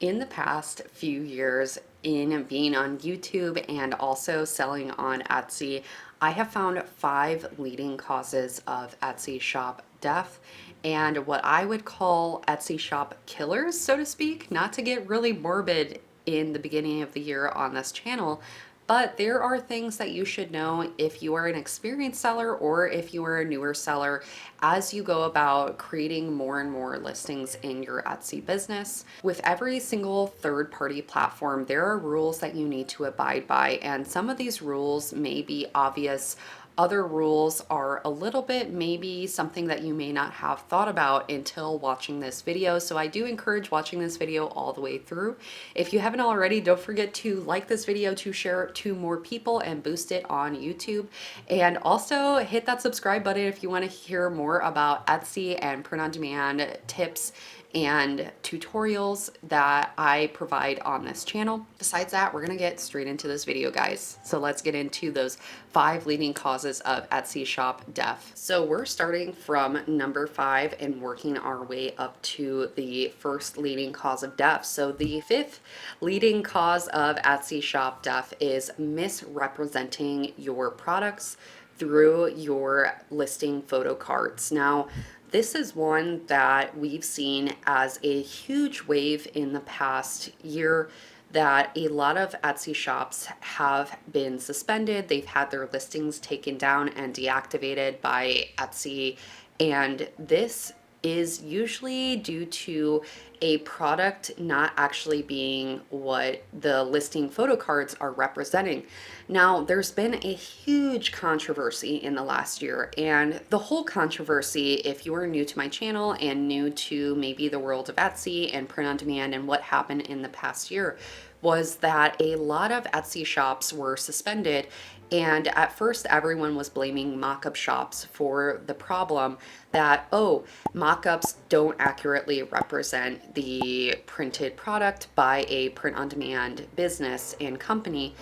In the past few years, in being on YouTube and also selling on Etsy, I have found 5 leading causes of Etsy shop death and what I would call Etsy shop killers, so to speak. Not to get really morbid in the beginning of the year on this channel, but there are things that you should know if you are an experienced seller or if you are a newer seller as you go about creating more and more listings in your Etsy business. With every single third-party platform, there are rules that you need to abide by, and some of these rules may be obvious. Other rules are a little bit maybe something that you may not have thought about until watching this video. So I do encourage watching this video all the way through. If you haven't already, don't forget to like this video, to share it to more people and boost it on YouTube. And also hit that subscribe button if you want to hear more about Etsy and print-on-demand tips and tutorials that I provide on this channel. Besides that, we're gonna get straight into this video, guys. So let's get into those 5 leading causes of Etsy shop death. So we're starting from number 5 and working our way up to the first leading cause of death. So the 5th leading cause of Etsy shop death is misrepresenting your products through your listing photo cards. Now, this is one that we've seen as a huge wave in the past year, that a lot of Etsy shops have been suspended. They've had their listings taken down and deactivated by Etsy. And this is usually due to a product not actually being what the listing photo cards are representing. Now, there's been a huge controversy in the last year, and the whole controversy, if you are new to my channel and new to maybe the world of Etsy and print on demand and what happened in the past year, was that a lot of Etsy shops were suspended. And at first, everyone was blaming mock-up shops for the problem that, oh, mock-ups don't accurately represent the printed product by a print-on-demand business and company.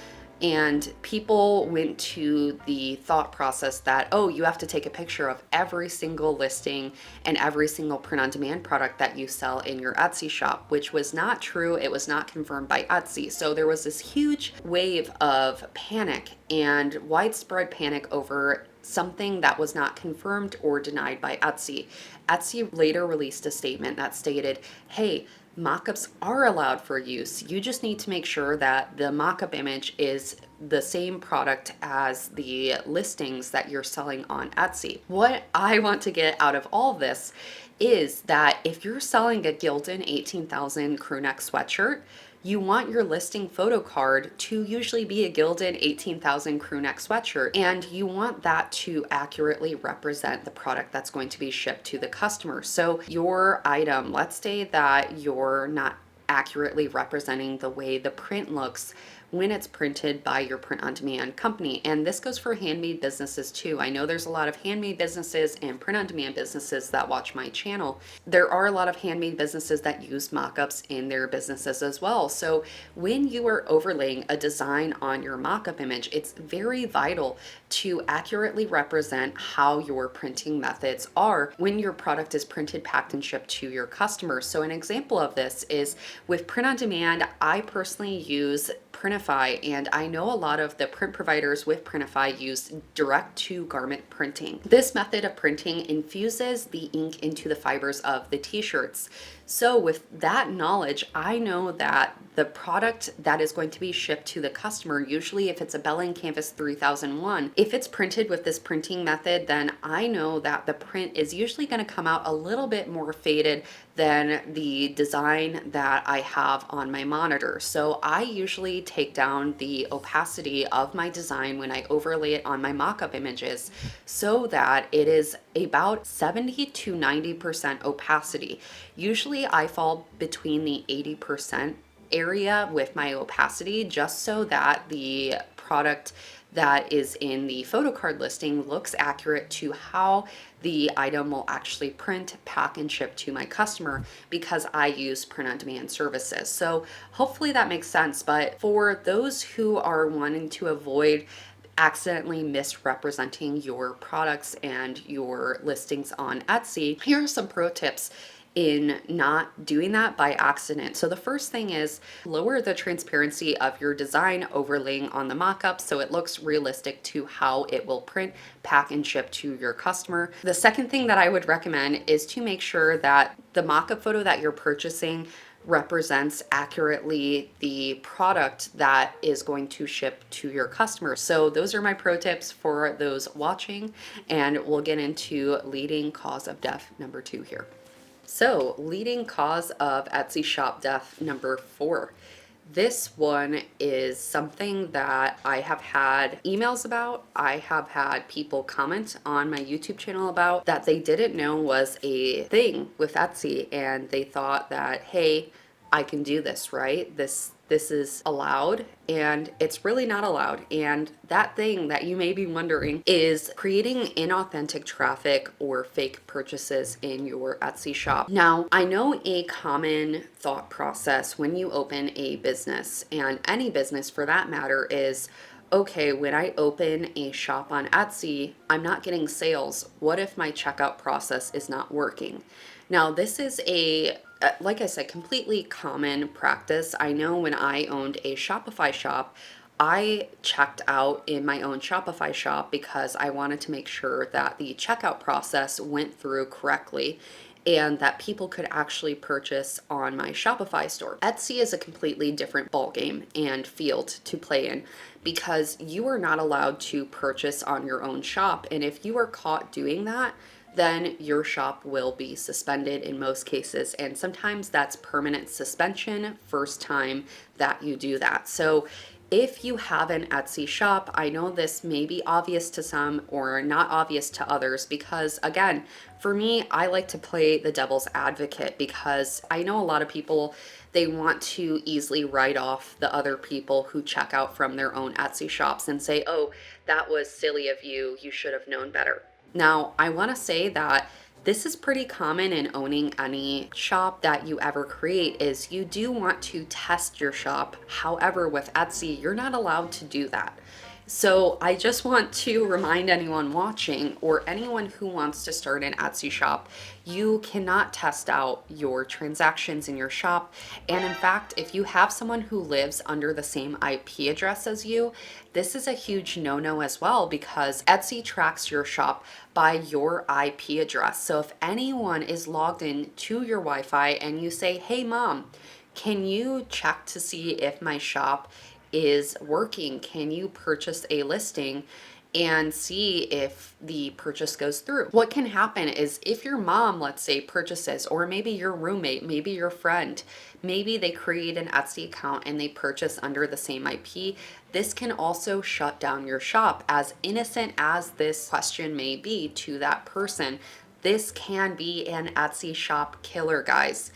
And people went to the thought process that, oh, you have to take a picture of every single listing and every single print-on-demand product that you sell in your Etsy shop, which was not true. It was not confirmed by Etsy. So there was this huge wave of panic and widespread panic over something that was not confirmed or denied by Etsy. Etsy later released a statement that stated, hey, mock-ups are allowed for use. You just need to make sure that the mock-up image is the same product as the listings that you're selling on Etsy. What I want to get out of all this is that if you're selling a Gildan 18,000 crew neck sweatshirt, you want your listing photo card to usually be a Gildan 18,000 crew neck sweatshirt, and you want that to accurately represent the product that's going to be shipped to the customer. So your item, let's say that you're not accurately representing the way the print looks when it's printed by your print-on-demand company. And this goes for handmade businesses too. I know there's a lot of handmade businesses and print-on-demand businesses that watch my channel. There are a lot of handmade businesses that use mock-ups in their businesses as well. So when you are overlaying a design on your mock-up image, it's very vital to accurately represent how your printing methods are when your product is printed, packed, and shipped to your customers. So an example of this is with print-on-demand. I personally use Printify, and I know a lot of the print providers with Printify use direct to garment printing. This method of printing infuses the ink into the fibers of the t-shirts. So with that knowledge, I know that the product that is going to be shipped to the customer, usually if it's a Bell & Canvas 3001, if it's printed with this printing method, then I know that the print is usually going to come out a little bit more faded than the design that I have on my monitor. So I usually take down the opacity of my design when I overlay it on my mock-up images so that it is about 70 to 90% opacity. Usually I fall between the 80% area with my opacity, just so that the product that is in the photo card listing looks accurate to how the item will actually print, pack, and ship to my customer, because I use print-on-demand services. So hopefully that makes sense. But for those who are wanting to avoid accidentally misrepresenting your products and your listings on Etsy, here are some pro tips in not doing that by accident. So the first thing is lower the transparency of your design overlaying on the mockup so it looks realistic to how it will print, pack, and ship to your customer. The second thing that I would recommend is to make sure that the mockup photo that you're purchasing represents accurately the product that is going to ship to your customers. So those are my pro tips for those watching, and we'll get into leading cause of death number 2 here. So, leading cause of Etsy shop death number 4. This one is something that I have had emails about. I have had people comment on my YouTube channel about that they didn't know was a thing with Etsy, and they thought that, hey, I can do this, right? This is allowed, and it's really not allowed. And that thing that you may be wondering is creating inauthentic traffic or fake purchases in your Etsy shop. Now, I know a common thought process when you open a business, and any business for that matter, is okay, when I open a shop on Etsy, I'm not getting sales. What if my checkout process is not working? Now, this is like I said, completely common practice. I know when I owned a Shopify shop, I checked out in my own Shopify shop because I wanted to make sure that the checkout process went through correctly and that people could actually purchase on my Shopify store. Etsy is a completely different ballgame and field to play in because you are not allowed to purchase on your own shop. And if you are caught doing that, then your shop will be suspended in most cases. And sometimes that's permanent suspension first time that you do that. So if you have an Etsy shop, I know this may be obvious to some or not obvious to others because, again, for me, I like to play the devil's advocate because I know a lot of people, they want to easily write off the other people who check out from their own Etsy shops and say, oh, that was silly of you, you should have known better. Now, I want to say that this is pretty common in owning any shop that you ever create is you do want to test your shop. However, with Etsy, you're not allowed to do that. So I just want to remind anyone watching or anyone who wants to start an Etsy shop, you cannot test out your transactions in your shop. And in fact, if you have someone who lives under the same IP address as you, this is a huge no-no as well because Etsy tracks your shop by your IP address. So if anyone is logged in to your Wi-Fi and you say, hey mom, can you check to see if my shop is working? Can you purchase a listing and see if the purchase goes through? What can happen is if your mom, let's say, purchases, or maybe your roommate, maybe your friend, maybe they create an Etsy account and they purchase under the same IP, this can also shut down your shop. As innocent as this question may be to that person, this can be an Etsy shop killer, guys.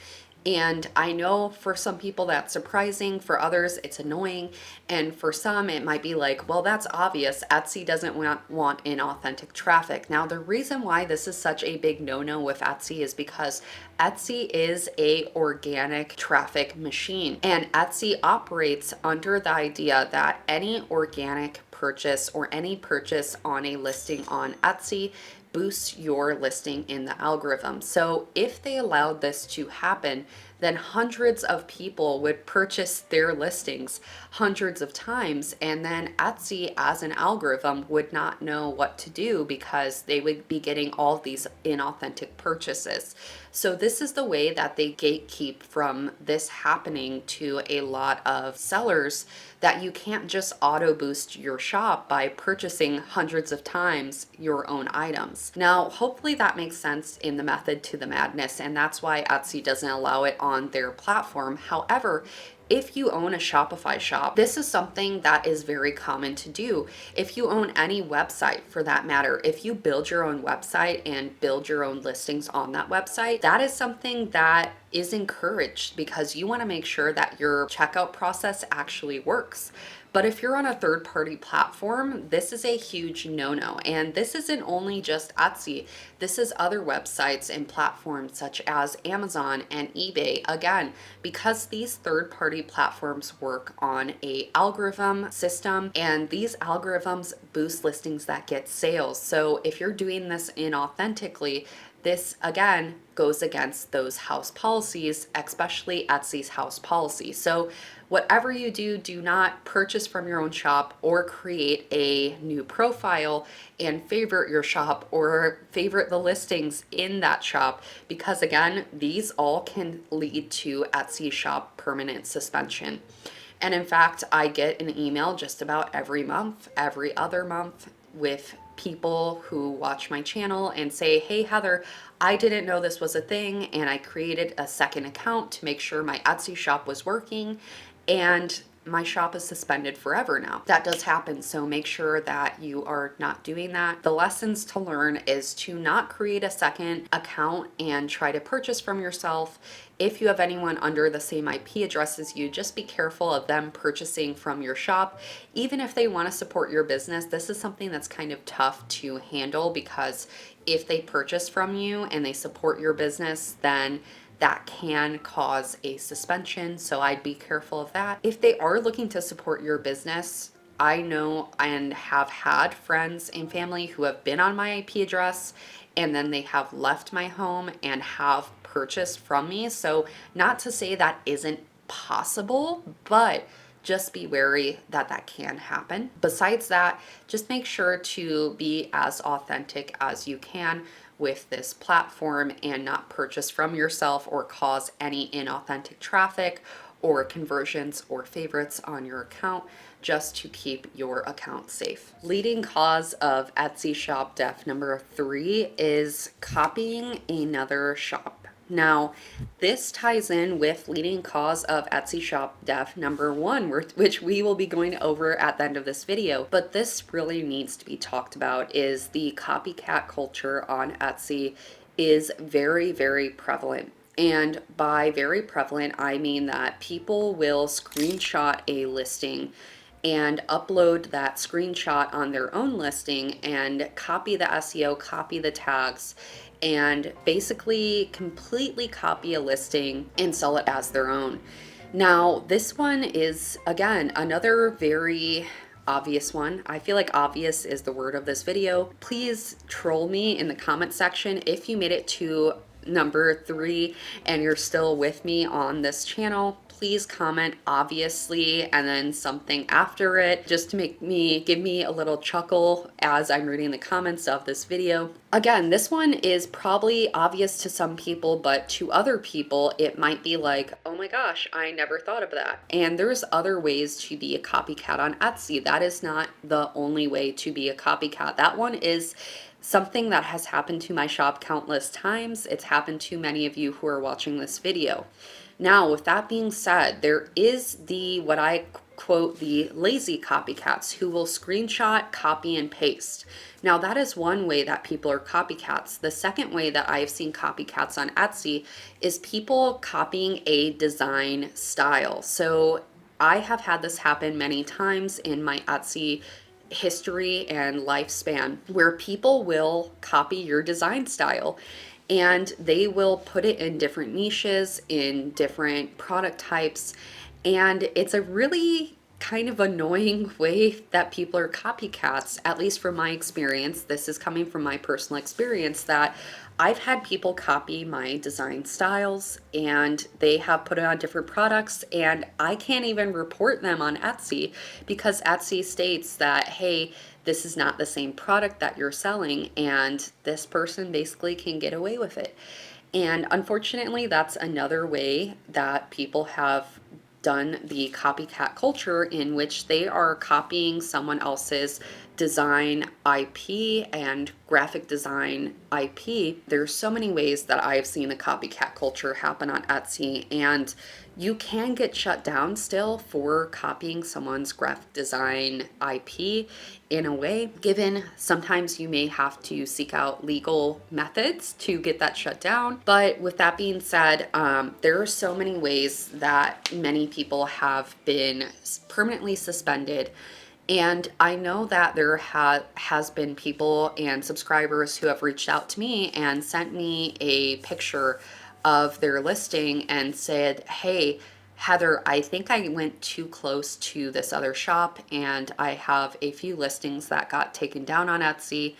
And I know for some people that's surprising, for others it's annoying, and for some it might be like, well, that's obvious. Etsy doesn't want inauthentic traffic. Now, the reason why this is such a big no-no with Etsy is because Etsy is a organic traffic machine, and Etsy operates under the idea that any organic purchase or any purchase on a listing on Etsy boosts your listing in the algorithm. So if they allowed this to happen, then hundreds of people would purchase their listings hundreds of times, and then Etsy as an algorithm would not know what to do because they would be getting all these inauthentic purchases. So this is the way that they gatekeep from this happening to a lot of sellers, that you can't just auto boost your shop by purchasing hundreds of times your own items. Now, hopefully that makes sense in the method to the madness, and that's why Etsy doesn't allow it on their platform. However, if you own a Shopify shop, this is something that is very common to do. If you own any website for that matter, if you build your own website and build your own listings on that website, that is something that is encouraged because you want to make sure that your checkout process actually works. But if you're on a third-party platform, this is a huge no-no. And this isn't only just Etsy. This is other websites and platforms such as Amazon and eBay. Again, because these third-party platforms work on a algorithm system, and these algorithms boost listings that get sales. So if you're doing this inauthentically, This again goes against those house policies, especially Etsy's house policy. So whatever you do, do not purchase from your own shop or create a new profile and favorite your shop or favorite the listings in that shop, because again, these all can lead to Etsy shop permanent suspension. And in fact, I get an email just about every month, every other month, with people who watch my channel and say, hey, Heather, I didn't know this was a thing, and I created a second account to make sure my Etsy shop was working, and my shop is suspended forever now. That does happen, so make sure that you are not doing that. The lessons to learn is to not create a second account and try to purchase from yourself. If you have anyone under the same IP address as you, just be careful of them purchasing from your shop. Even if they want to support your business, this is something that's kind of tough to handle, because if they purchase from you and they support your business, then that can cause a suspension. So I'd be careful of that. If they are looking to support your business, I know and have had friends and family who have been on my IP address and then they have left my home and have purchased from me. So not to say that isn't possible, but just be wary that that can happen. Besides that, just make sure to be as authentic as you can with this platform and not purchase from yourself or cause any inauthentic traffic or conversions or favorites on your account, just to keep your account safe. Leading cause of Etsy shop death number 3 is copying another shop. Now, this ties in with leading cause of Etsy shop death number 1, which we will be going over at the end of this video. But this really needs to be talked about, is the copycat culture on Etsy is very, very prevalent. And by very prevalent, I mean that people will screenshot a listing and upload that screenshot on their own listing and copy the SEO, copy the tags, and basically completely copy a listing and sell it as their own. Now, this one is, again, another very obvious one. I feel like obvious is the word of this video. Please troll me in the comment section if you made it to number 3 and you're still with me on this channel. Please comment obviously and then something after it, just to give me a little chuckle as I'm reading the comments of this video. Again, this one is probably obvious to some people, but to other people it might be like, oh my gosh, I never thought of that. And there's other ways to be a copycat on Etsy. That is not the only way to be a copycat. That one is something that has happened to my shop countless times. It's happened to many of you who are watching this video. Now, with that being said, there is what I quote, the lazy copycats who will screenshot, copy, and paste. Now, that is one way that people are copycats. The second way that I've seen copycats on Etsy is people copying a design style. So I have had this happen many times in my Etsy history and lifespan, where people will copy your design style and they will put it in different niches, in different product types, and it's a really kind of annoying way that people are copycats, at least from my experience. This is coming from my personal experience, that I've had people copy my design styles and they have put it on different products, and I can't even report them on Etsy because Etsy states that, hey, this is not the same product that you're selling, and this person basically can get away with it. And unfortunately, that's another way that people have done the copycat culture, in which they are copying someone else's design IP and graphic design IP. There's so many ways that I've seen the copycat culture happen on Etsy, and you can get shut down still for copying someone's graphic design IP in a way, given sometimes you may have to seek out legal methods to get that shut down. But with that being said, there are so many ways that many people have been permanently suspended. And I know that there has been people and subscribers who have reached out to me and sent me a picture of their listing and said, hey, Heather, I think I went too close to this other shop and I have a few listings that got taken down on Etsy,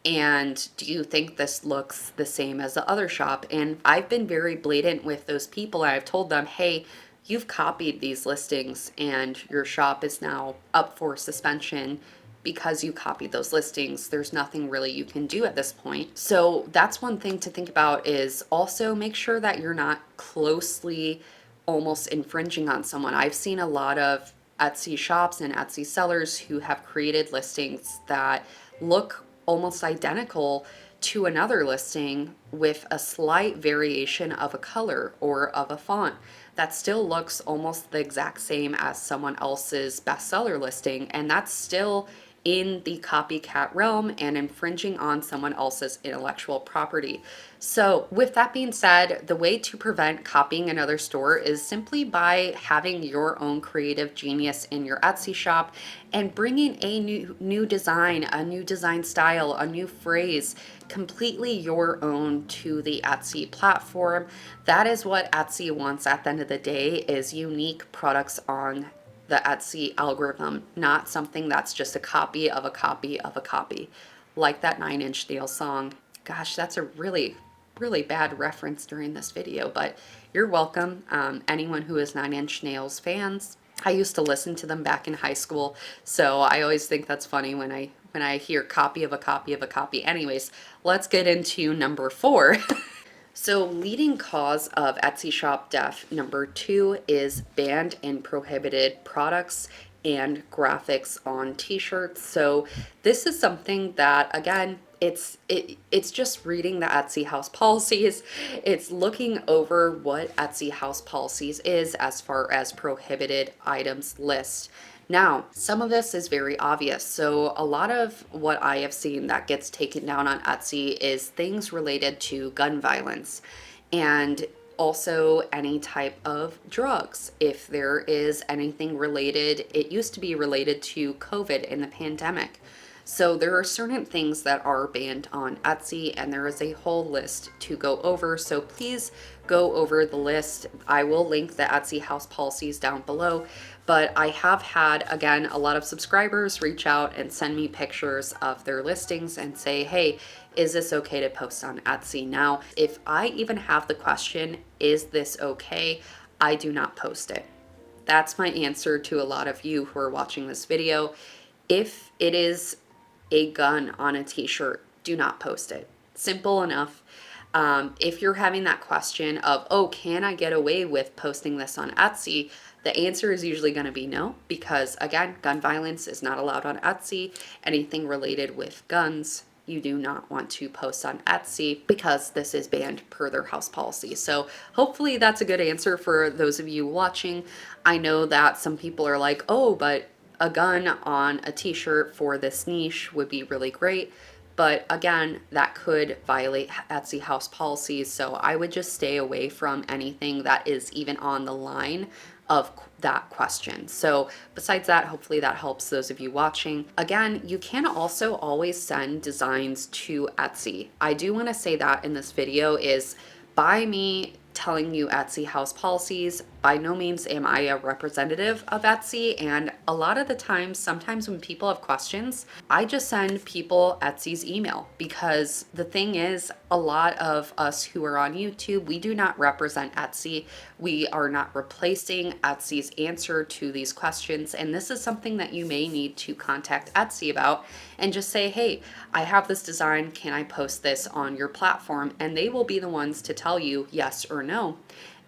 And do you think this looks the same as the other shop? And I've been very blatant with those people. I've told them, hey, you've copied these listings and your shop is now up for suspension because you copied those listings. There's nothing really you can do at this point. So that's one thing to think about, is also make sure that you're not closely almost infringing on someone. I've seen a lot of Etsy shops and Etsy sellers who have created listings that look almost identical to another listing with a slight variation of a color or of a font that still looks almost the exact same as someone else's bestseller listing, and that's still in the copycat realm and infringing on someone else's intellectual property. So, with that being said, the way to prevent copying another store is simply by having your own creative genius in your Etsy shop and bringing a new design, a new design style, a new phrase, completely your own to the Etsy platform. That is what Etsy wants at the end of the day, is unique products on the Etsy algorithm, not something that's just a copy of a copy of a copy. Like that Nine Inch Nails song. Gosh, that's a really bad reference during this video, but you're welcome. Anyone who is Nine Inch Nails fans, I used to listen to them back in high school, so I always think that's funny when I hear copy of a copy of a copy. Anyways, let's get into number 4. So, leading cause of Etsy shop death number 2 is banned and prohibited products and graphics on t-shirts. So, this is something that, again, it's just reading the Etsy house policies. It's looking over what Etsy house policies is as far as prohibited items list. Now, some of this is very obvious. So, a lot of what I have seen that gets taken down on Etsy is things related to gun violence and also any type of drugs. If there is anything related, it used to be related to COVID in the pandemic. So there are certain things that are banned on Etsy, and there is a whole list to go over. So please go over the list. I will link the Etsy house policies down below. But I have had, again, a lot of subscribers reach out and send me pictures of their listings and say, hey, is this okay to post on Etsy? Now, if I even have the question, is this okay? I do not post it. That's my answer to a lot of you who are watching this video. If it is a gun on a t-shirt, do not post it. Simple enough. If you're having that question of, oh, can I get away with posting this on Etsy? The answer is usually going to be no, because again, gun violence is not allowed on Etsy. Anything related with guns, you do not want to post on Etsy because this is banned per their house policy. So hopefully that's a good answer for those of you watching. I know that some people are like, oh, but a gun on a t-shirt for this niche would be really great. But again, that could violate Etsy house policies. So I would just stay away from anything that is even on the line of that question. So besides that, hopefully that helps those of you watching. Again, you can also always send designs to Etsy. I do want to say that in this video is, by me telling you Etsy house policies, by no means am I a representative of Etsy, and a lot of the times, sometimes when people have questions, I just send people Etsy's email, because the thing is, a lot of us who are on YouTube, we do not represent Etsy. We are not replacing Etsy's answer to these questions, and this is something that you may need to contact Etsy about and just say, hey, I have this design, can I post this on your platform? And they will be the ones to tell you yes or no.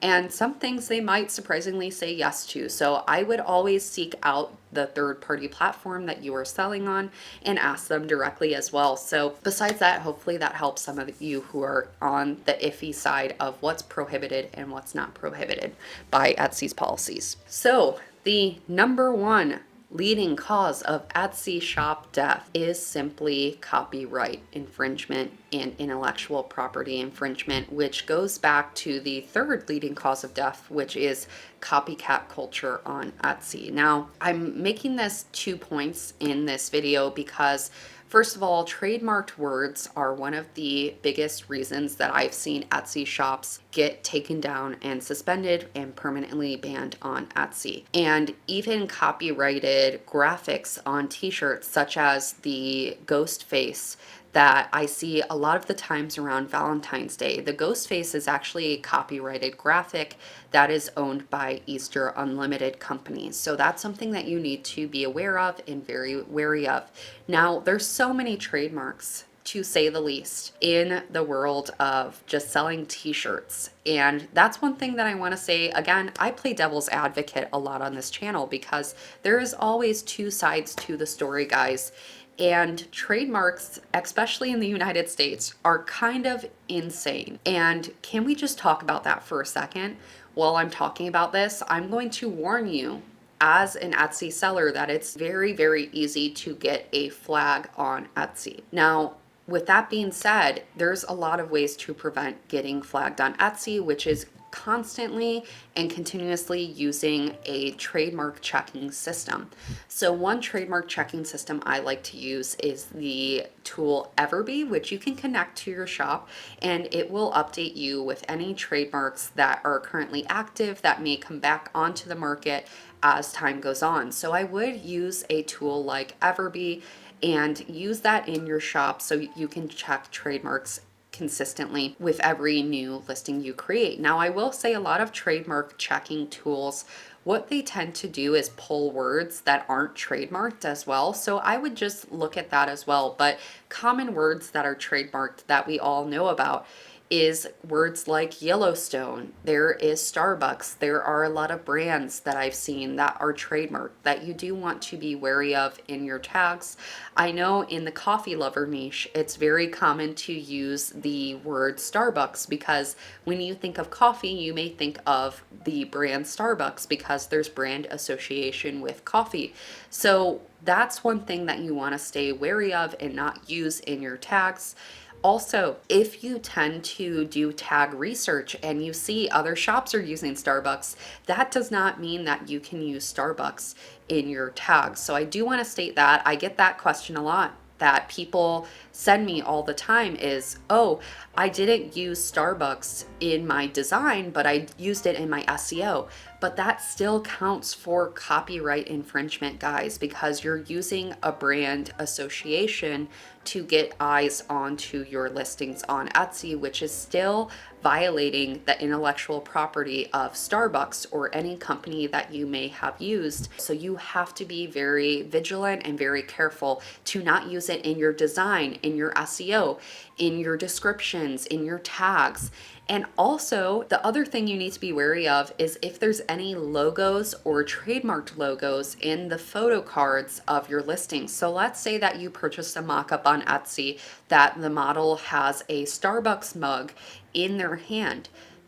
And some things they might surprisingly say yes to. So I would always seek out the third-party platform that you are selling on and ask them directly as well. So besides that, hopefully that helps some of you who are on the iffy side of what's prohibited and what's not prohibited by Etsy's policies. So the number 1 leading cause of Etsy shop death is simply copyright infringement and intellectual property infringement, which goes back to the 3rd leading cause of death, which is copycat culture on Etsy. Now, I'm making this 2 points in this video because, first of all, trademarked words are one of the biggest reasons that I've seen Etsy shops get taken down and suspended and permanently banned on Etsy. And even copyrighted graphics on t-shirts, such as the ghost face that I see a lot of the times around Valentine's Day. The ghost face is actually a copyrighted graphic that is owned by Easter Unlimited companies. So that's something that you need to be aware of and very wary of. Now, there's so many trademarks, to say the least, in the world of just selling t-shirts. And that's one thing that I want to say. Again, I play devil's advocate a lot on this channel because there is always two sides to the story, guys. And trademarks, especially in the United States, are kind of insane. And can we just talk about that for a second? While I'm talking about this, I'm going to warn you as an Etsy seller that it's very, very easy to get a flag on Etsy. Now, with that being said, there's a lot of ways to prevent getting flagged on Etsy, which is constantly and continuously using a trademark checking system. So one trademark checking system I like to use is the tool Everbee, which you can connect to your shop, and it will update you with any trademarks that are currently active that may come back onto the market as time goes on. So I would use a tool like Everbee and use that in your shop so you can check trademarks consistently with every new listing you create. Now, I will say a lot of trademark checking tools, what they tend to do is pull words that aren't trademarked as well. So I would just look at that as well. But common words that are trademarked that we all know about is words like Yellowstone. There is Starbucks. There are a lot of brands that I've seen that are trademarked that you do want to be wary of in your tags. I know in the coffee lover niche, it's very common to use the word Starbucks because when you think of coffee, you may think of the brand Starbucks because there's brand association with coffee. So that's one thing that you want to stay wary of and not use in your tags. Also, if you tend to do tag research and you see other shops are using Starbucks, that does not mean that you can use Starbucks in your tags. So I do want to state that. I get that question a lot that people send me all the time is, oh, I didn't use Starbucks in my design, but I used it in my SEO. But that still counts for copyright infringement, guys, because you're using a brand association to get eyes onto your listings on Etsy, which is still violating the intellectual property of Starbucks or any company that you may have used. So you have to be very vigilant and very careful to not use it in your design, in your SEO, in your descriptions, in your tags. And also, the other thing you need to be wary of is if there's any logos or trademarked logos in the photo cards of your listing. So let's say that you purchased a mock-up on Etsy that the model has a Starbucks mug in their hand.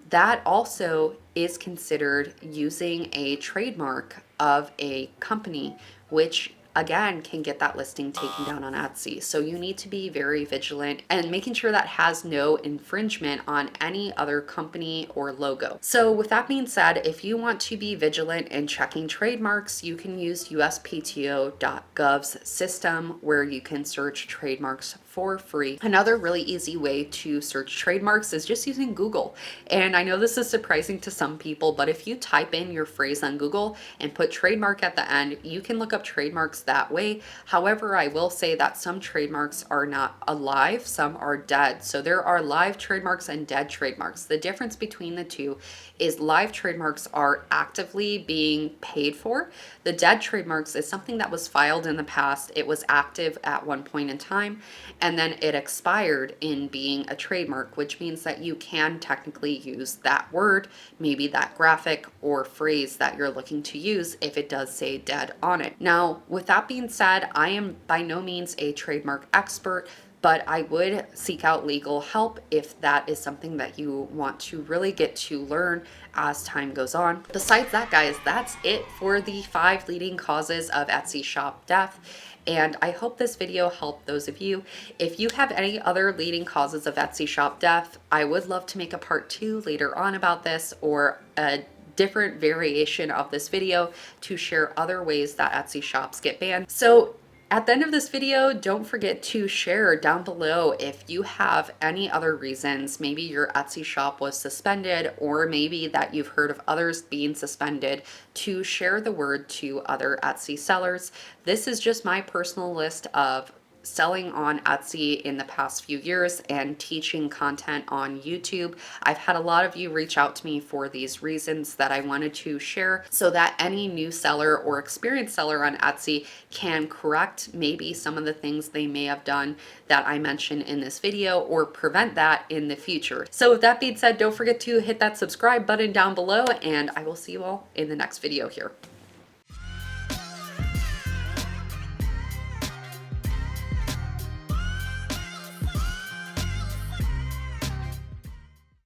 That also is considered using a trademark of a company, which again can get that listing taken down on Etsy. So you need to be very vigilant and making sure that has no infringement on any other company or logo. So with that being said, if you want to be vigilant in checking trademarks, you can use uspto.gov's system where you can search trademarks for free. Another really easy way to search trademarks is just using Google. And I know this is surprising to some people, but if you type in your phrase on Google and put trademark at the end, you can look up trademarks that way. However, I will say that some trademarks are not alive, some are dead. So there are live trademarks and dead trademarks. The difference between the two is live trademarks are actively being paid for. The dead trademarks is something that was filed in the past. It was active at one point in time, and then it expired in being a trademark, which means that you can technically use that word, maybe that graphic or phrase that you're looking to use if it does say dead on it. Now, with that being said, I am by no means a trademark expert, but I would seek out legal help if that is something that you want to really get to learn as time goes on. Besides that, guys, that's it for the 5 leading causes of Etsy shop death. And I hope this video helped those of you. If you have any other leading causes of Etsy shop death, I would love to make a part 2 later on about this, or a different variation of this video to share other ways that Etsy shops get banned. So at the end of this video, don't forget to share down below if you have any other reasons. Maybe your Etsy shop was suspended, or maybe that you've heard of others being suspended, to share the word to other Etsy sellers. This is just my personal list of selling on Etsy in the past few years and teaching content on YouTube, I've had a lot of you reach out to me for these reasons that I wanted to share so that any new seller or experienced seller on Etsy can correct maybe some of the things they may have done that I mentioned in this video or prevent that in the future. So with that being said, don't forget to hit that subscribe button down below, and I will see you all in the next video here.